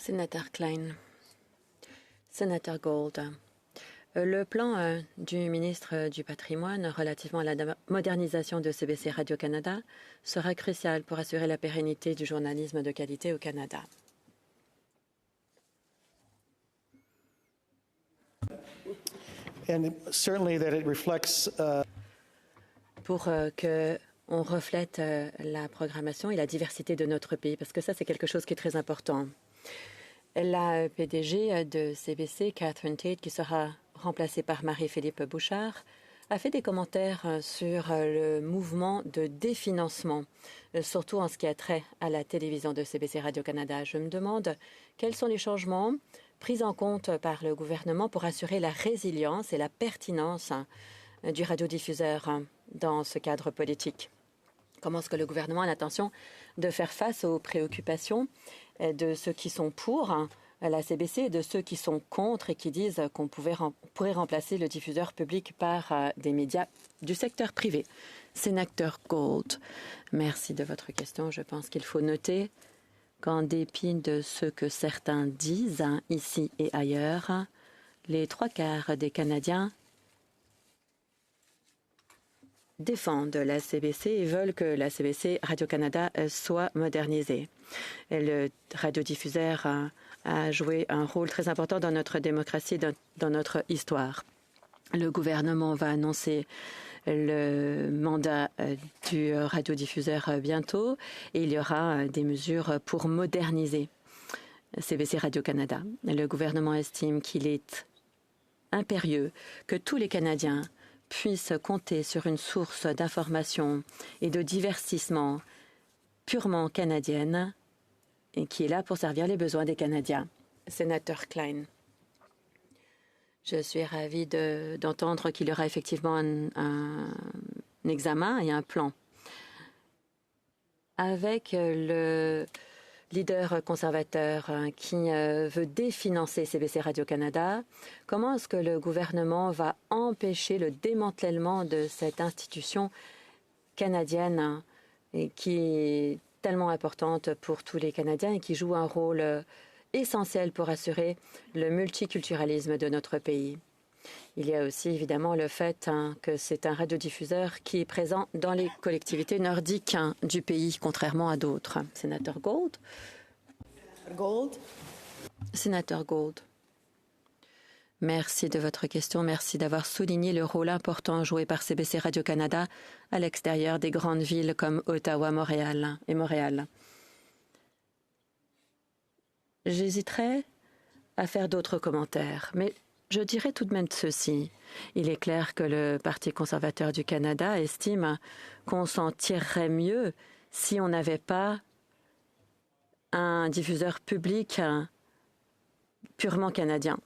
Sénateur Klein. Sénateur Gold. Le plan du ministre du Patrimoine relativement à la modernisation de CBC Radio-Canada sera crucial pour assurer la pérennité du journalisme de qualité au Canada. And certainly that it reflects, pour que on reflète la programmation et la diversité de notre pays, parce que ça, c'est quelque chose qui est très important. La PDG de CBC, Catherine Tate, qui sera remplacée par Marie-Philippe Bouchard, a fait des commentaires sur le mouvement de définancement, surtout en ce qui a trait à la télévision de CBC Radio-Canada. Je me demande quels sont les changements pris en compte par le gouvernement pour assurer la résilience et la pertinence du radiodiffuseur dans ce cadre politique. Comment est-ce que le gouvernement a l'intention de faire face aux préoccupations de ceux qui sont pour la CBC et de ceux qui sont contre et qui disent qu'on pourrait remplacer le diffuseur public par des médias du secteur privé? Sénateur Gold, merci de votre question. Je pense qu'il faut noter qu'en dépit de ce que certains disent ici et ailleurs, les 3/4 des Canadiens défendent la CBC et veulent que la CBC Radio-Canada soit modernisée. Le radiodiffuseur a joué un rôle très important dans notre démocratie, dans notre histoire. Le gouvernement va annoncer le mandat du radiodiffuseur bientôt et il y aura des mesures pour moderniser CBC Radio-Canada. Le gouvernement estime qu'il est impérieux que tous les Canadiens puissent compter sur une source d'information et de divertissement purement canadienne et qui est là pour servir les besoins des Canadiens. Sénateur Klein. Je suis ravie d'entendre qu'il y aura effectivement un examen et un plan. Avec le leader conservateur qui veut définancer CBC Radio-Canada, comment est-ce que le gouvernement va empêcher le démantèlement de cette institution canadienne et qui est tellement importante pour tous les Canadiens et qui joue un rôle essentiel pour assurer le multiculturalisme de notre pays? Il y a aussi évidemment le fait que c'est un radiodiffuseur qui est présent dans les collectivités nordiques du pays, contrairement à d'autres. Sénateur Gold. Sénateur Gold. Merci de votre question. Merci d'avoir souligné le rôle important joué par CBC Radio-Canada à l'extérieur des grandes villes comme Ottawa, Montréal et Montréal. J'hésiterais à faire d'autres commentaires, mais je dirais tout de même ceci. Il est clair que le Parti conservateur du Canada estime qu'on s'en tirerait mieux si on n'avait pas un diffuseur public purement canadien.